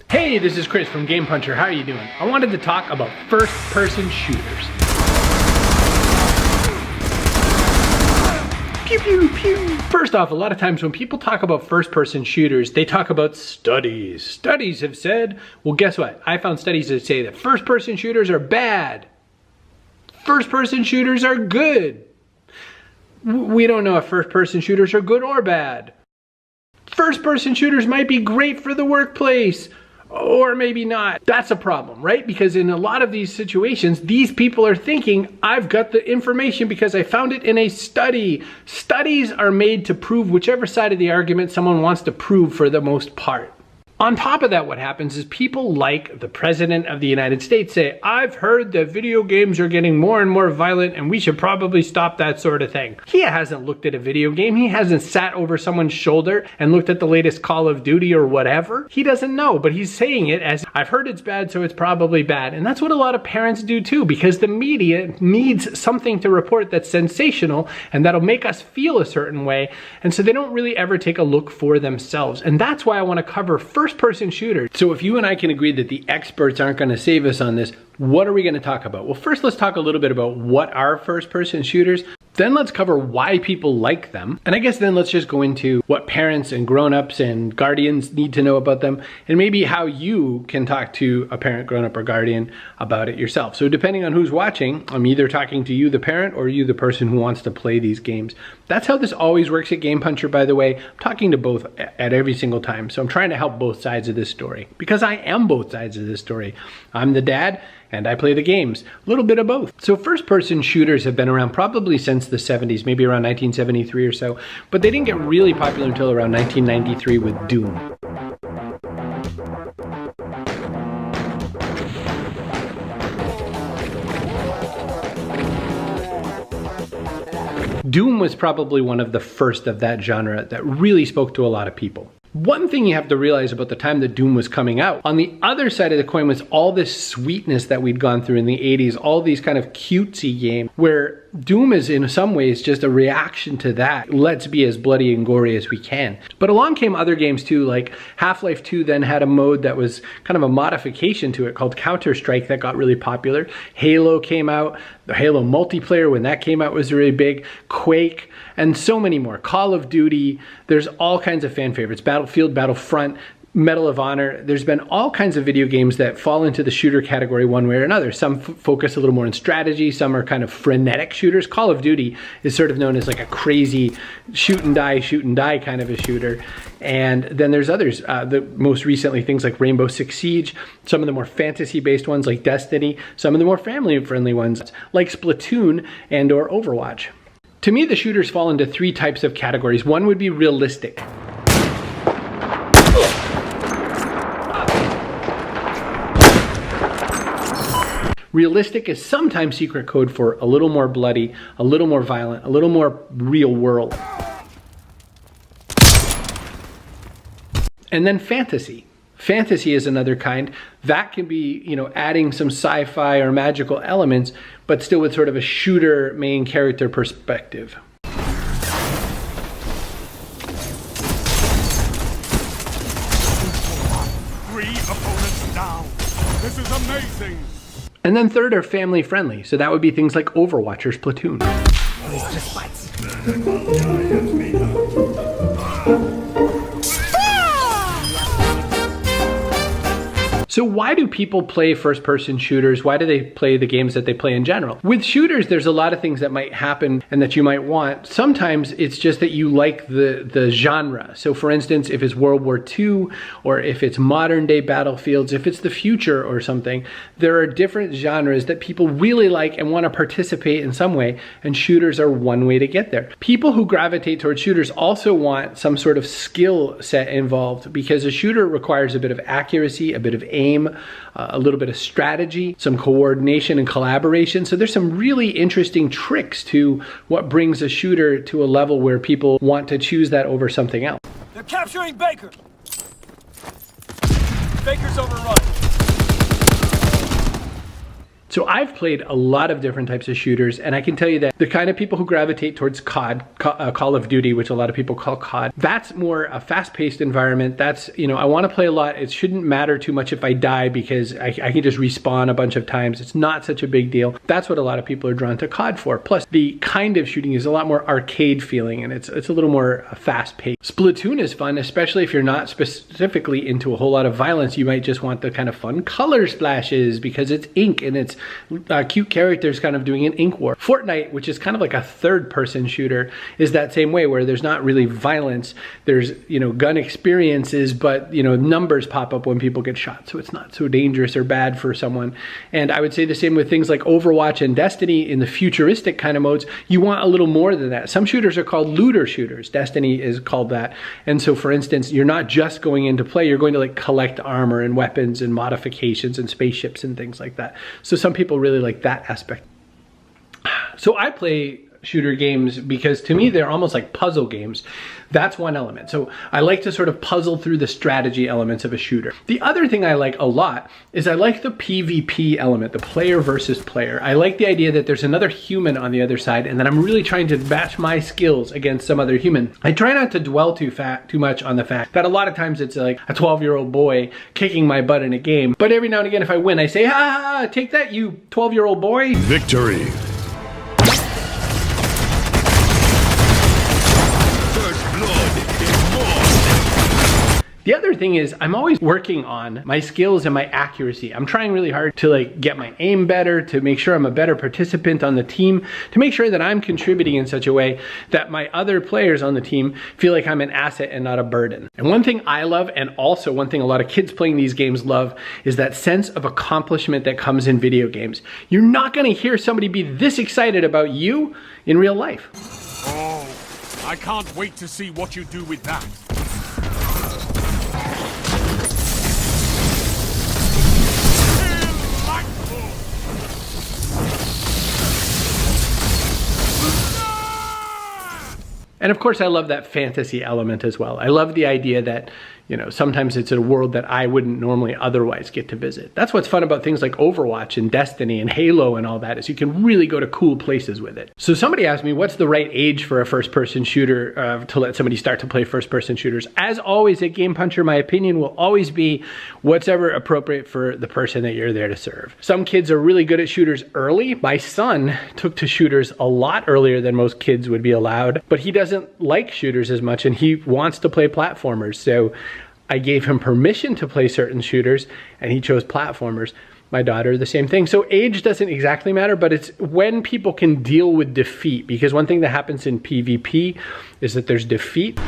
Hey, this is Chris from Game Puncher. How are you doing? I wanted to talk about first-person shooters. Pew, pew, pew. First off, a lot of times when people talk about first-person shooters, they talk about studies. Studies have said, well, guess what? I found studies that say that first-person shooters are bad. First-person shooters are good. We don't know if first-person shooters are good or bad. First-person shooters might be great for the workplace. Or maybe not. That's a problem, right? Because in a lot of these situations, these people are thinking, I've got the information because I found it in a study. Studies are made to prove whichever side of the argument someone wants to prove for the most part. On top of that, what happens is people like the President of the United States say, I've heard that video games are getting more and more violent and we should probably stop that sort of thing. He hasn't looked at a video game. He hasn't sat over someone's shoulder and looked at the latest Call of Duty or whatever. He doesn't know, but he's saying it as, I've heard it's bad, so it's probably bad. And that's what a lot of parents do too, because the media needs something to report that's sensational and that'll make us feel a certain way. And so they don't really ever take a look for themselves. And that's why I want to cover first-person shooters. So if you and I can agree that the experts aren't going to save us on this, what are we going to talk about? Well, first let's talk a little bit about what are first-person shooters. Then let's cover why people like them. And I guess then let's just go into what parents and grown-ups and guardians need to know about them, and maybe how you can talk to a parent, grown-up, or guardian about it yourself. So depending on who's watching, I'm either talking to you, the parent, or you, the person who wants to play these games. That's how this always works at Game Puncher, by the way. I'm talking to both at every single time. So I'm trying to help both sides of this story, because I am both sides of this story. I'm the dad, and I play the games. A little bit of both. So first-person shooters have been around probably since the 70s, maybe around 1973 or so, but they didn't get really popular until around 1993 with Doom. Doom was probably one of the first of that genre that really spoke to a lot of people. One thing you have to realize about the time that Doom was coming out, on the other side of the coin was all this sweetness that we'd gone through in the 80s, all these kind of cutesy games, where Doom is in some ways just a reaction to that. Let's be as bloody and gory as we can. But along came other games too, like Half-Life 2 then had a mode that was kind of a modification to it called Counter-Strike that got really popular. Halo came out, the Halo multiplayer when that came out was really big, Quake, and so many more. Call of Duty, there's all kinds of fan favorites. Battlefield, Battlefront, Medal of Honor. There's been all kinds of video games that fall into the shooter category one way or another. Some focus a little more on strategy, some are kind of frenetic shooters. Call of Duty is sort of known as like a crazy shoot and die kind of a shooter. And then there's others, most recently things like Rainbow Six Siege, some of the more fantasy-based ones like Destiny, some of the more family-friendly ones like Splatoon and or Overwatch. To me, the shooters fall into three types of categories. One would be realistic. Realistic is sometimes secret code for a little more bloody, a little more violent, a little more real world. And then fantasy. Fantasy is another kind. That can be, adding some sci-fi or magical elements, but still with sort of a shooter main character perspective. Three opponents down. This is amazing. And then third are family friendly. So that would be things like Overwatch or Splatoon. So why do people play first-person shooters? Why do they play the games that they play in general? With shooters, there's a lot of things that might happen and that you might want. Sometimes it's just that you like the genre. So for instance, if it's World War II, or if it's modern day battlefields, if it's the future or something, there are different genres that people really like and want to participate in some way, and shooters are one way to get there. People who gravitate towards shooters also want some sort of skill set involved, because a shooter requires a bit of accuracy, a bit of aim, a little bit of strategy, some coordination and collaboration. So there's some really interesting tricks to what brings a shooter to a level where people want to choose that over something else. They're capturing Baker. Baker's overrun. So I've played a lot of different types of shooters, and I can tell you that the kind of people who gravitate towards COD, Call of Duty, which a lot of people call COD, that's more a fast-paced environment. That's, you know, I want to play a lot. It shouldn't matter too much if I die because I can just respawn a bunch of times. It's not such a big deal. That's what a lot of people are drawn to COD for. Plus, the kind of shooting is a lot more arcade feeling, and it's a little more fast-paced. Splatoon is fun, especially if you're not specifically into a whole lot of violence. You might just want the kind of fun color splashes because it's ink and it's cute characters kind of doing an ink war. Fortnite, which is kind of like a third-person shooter, is that same way where there's not really violence. There's, you know, gun experiences, but, you know, numbers pop up when people get shot, so it's not so dangerous or bad for someone. And I would say the same with things like Overwatch and Destiny in the futuristic kind of modes. You want a little more than that. Some shooters are called looter shooters. Destiny is called that. And so, for instance, you're not just going into play, you're going to like collect armor and weapons and modifications and spaceships and things like that. So some people really like that aspect. So I play shooter games because to me they're almost like puzzle games. That's one element. So I like to sort of puzzle through the strategy elements of a shooter. The other thing I like a lot is I like the PvP element, the player versus player. I like the idea that there's another human on the other side and that I'm really trying to match my skills against some other human. I try not to dwell too much on the fact that a lot of times it's like a 12-year-old boy kicking my butt in a game. But every now and again if I win, I say, ha, take that, you 12-year-old boy. Victory. The other thing is I'm always working on my skills and my accuracy. I'm trying really hard to like get my aim better, to make sure I'm a better participant on the team, to make sure that I'm contributing in such a way that my other players on the team feel like I'm an asset and not a burden. And one thing I love, and also one thing a lot of kids playing these games love, is that sense of accomplishment that comes in video games. You're not gonna hear somebody be this excited about you in real life. Oh, I can't wait to see what you do with that. And of course I love that fantasy element as well. I love the idea that, you know, sometimes it's a world that I wouldn't normally otherwise get to visit. That's what's fun about things like Overwatch and Destiny and Halo and all that, is you can really go to cool places with it. So somebody asked me, what's the right age for a first-person shooter to let somebody start to play first-person shooters? As always at Game Puncher, my opinion will always be what's ever appropriate for the person that you're there to serve. Some kids are really good at shooters early. My son took to shooters a lot earlier than most kids would be allowed, but he doesn't like shooters as much and he wants to play platformers. So I gave him permission to play certain shooters and he chose platformers. My daughter, the same thing. So age doesn't exactly matter, but it's when people can deal with defeat, because one thing that happens in PvP is that there's defeat.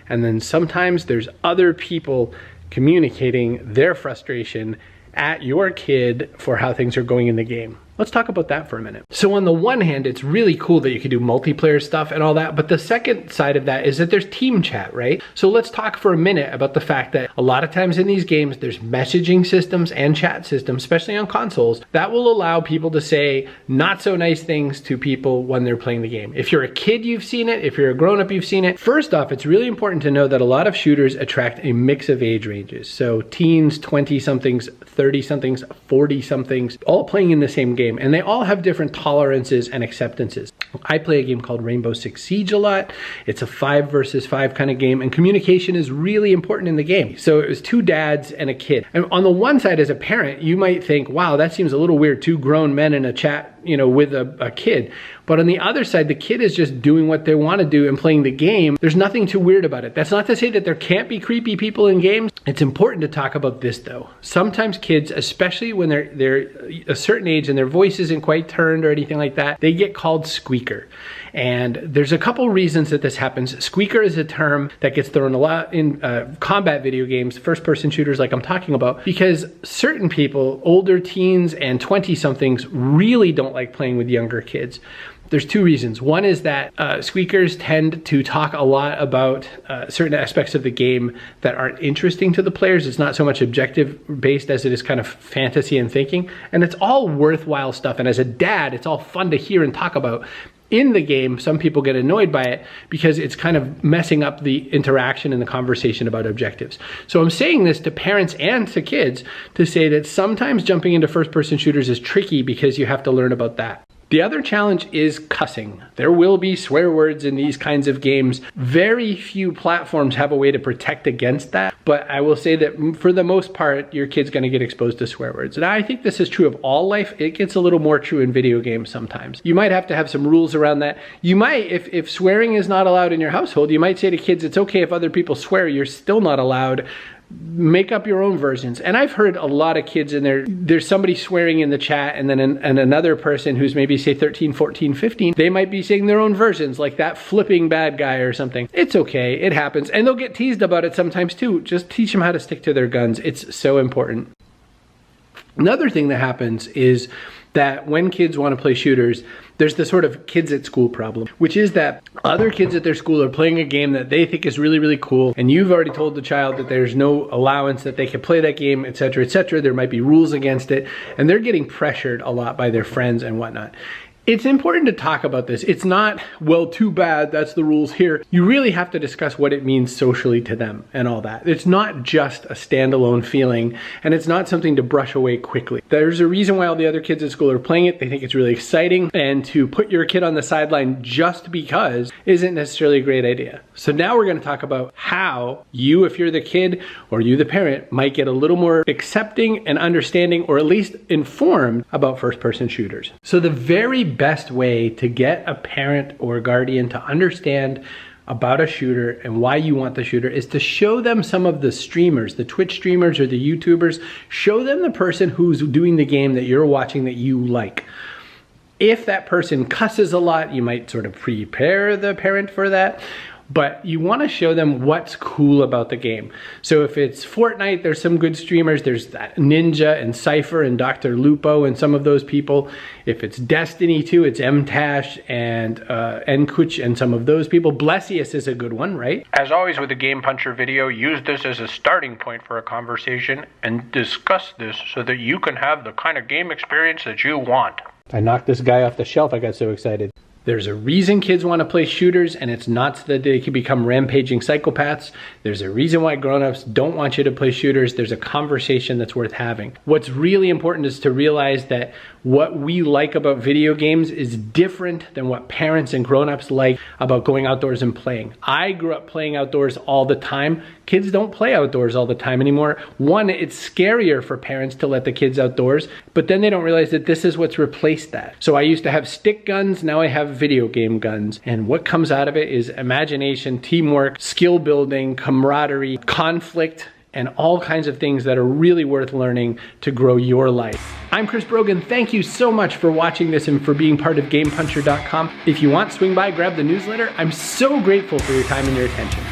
And then sometimes there's other people communicating their frustration at your kid for how things are going in the game. Let's talk about that for a minute. So on the one hand, it's really cool that you can do multiplayer stuff and all that, but the second side of that is that there's team chat, right? So let's talk for a minute about the fact that a lot of times in these games, there's messaging systems and chat systems, especially on consoles, that will allow people to say not so nice things to people when they're playing the game. If you're a kid, you've seen it. If you're a grown-up, you've seen it. First off, it's really important to know that a lot of shooters attract a mix of age ranges. So teens, 20-somethings, 30-somethings, 40-somethings, all playing in the same game. And they all have different tolerances and acceptances. I play a game called Rainbow Six Siege a lot. It's a 5 versus 5 kind of game, and communication is really important in the game. So it was two dads and a kid. And on the one side, as a parent, you might think, wow, that seems a little weird, two grown men in a chat, you know, with a kid. But on the other side, the kid is just doing what they want to do and playing the game. There's nothing too weird about it. That's not to say that there can't be creepy people in games. It's important to talk about this though. Sometimes kids, especially when they're a certain age and their voice isn't quite turned or anything like that, they get called squeaker. And there's a couple reasons that this happens. Squeaker is a term that gets thrown a lot in combat video games, first-person shooters like I'm talking about, because certain people, older teens and 20-somethings, really don't like playing with younger kids. There's two reasons. One is that squeakers tend to talk a lot about certain aspects of the game that aren't interesting to the players. It's not so much objective based as it is kind of fantasy and thinking. And it's all worthwhile stuff. And as a dad, it's all fun to hear and talk about. in the game, some people get annoyed by it because it's kind of messing up the interaction and the conversation about objectives. So I'm saying this to parents and to kids to say that sometimes jumping into first-person shooters is tricky because you have to learn about that. The other challenge is cussing. There will be swear words in these kinds of games. Very few platforms have a way to protect against that, but I will say that for the most part, your kid's gonna get exposed to swear words. And I think this is true of all life. It gets a little more true in video games sometimes. You might have to have some rules around that. You might, if swearing is not allowed in your household, you might say to kids, it's okay if other people swear, you're still not allowed. Make up your own versions. And I've heard a lot of kids in there, there's somebody swearing in the chat and then and another person who's maybe say 13, 14, 15, they might be saying their own versions, like that flipping bad guy or something. It's okay, it happens. And they'll get teased about it sometimes too. Just teach them how to stick to their guns. It's so important. Another thing that happens is that when kids want to play shooters, there's the sort of kids at school problem, which is that other kids at their school are playing a game that they think is really, really cool, and you've already told the child that there's no allowance that they can play that game, etc., etc. There might be rules against it, and they're getting pressured a lot by their friends and whatnot. It's important to talk about this. It's not, well, too bad, that's the rules here. You really have to discuss what it means socially to them and all that. It's not just a standalone feeling, and it's not something to brush away quickly. There's a reason why all the other kids at school are playing it. They think it's really exciting, and to put your kid on the sideline just because isn't necessarily a great idea. So now we're gonna talk about how you, if you're the kid or you the parent, might get a little more accepting and understanding, or at least informed about first-person shooters. So the very best way to get a parent or guardian to understand about a shooter and why you want the shooter is to show them some of the streamers, the Twitch streamers or the YouTubers. Show them the person who's doing the game that you're watching that you like. If that person cusses a lot, you might sort of prepare the parent for that. But you want to show them what's cool about the game. So if it's Fortnite, there's some good streamers. There's that Ninja and Cypher and Dr. Lupo and some of those people. If it's Destiny 2, it's Mtash and Nkuch and some of those people. Blessius is a good one, right? As always with a Game Puncher video, use this as a starting point for a conversation and discuss this so that you can have the kind of game experience that you want. I knocked this guy off the shelf, I got so excited. There's a reason kids want to play shooters, and it's not so that they can become rampaging psychopaths. There's a reason why grown-ups don't want you to play shooters. There's a conversation that's worth having. What's really important is to realize that what we like about video games is different than what parents and grown-ups like about going outdoors and playing. I grew up playing outdoors all the time. Kids don't play outdoors all the time anymore. One, it's scarier for parents to let the kids outdoors, but then they don't realize that this is what's replaced that. So I used to have stick guns, now I have video game guns. And what comes out of it is imagination, teamwork, skill building, camaraderie, conflict, and all kinds of things that are really worth learning to grow your life. I'm Chris Brogan. Thank you so much for watching this and for being part of GamePuncher.com. If you want, swing by, grab the newsletter. I'm so grateful for your time and your attention.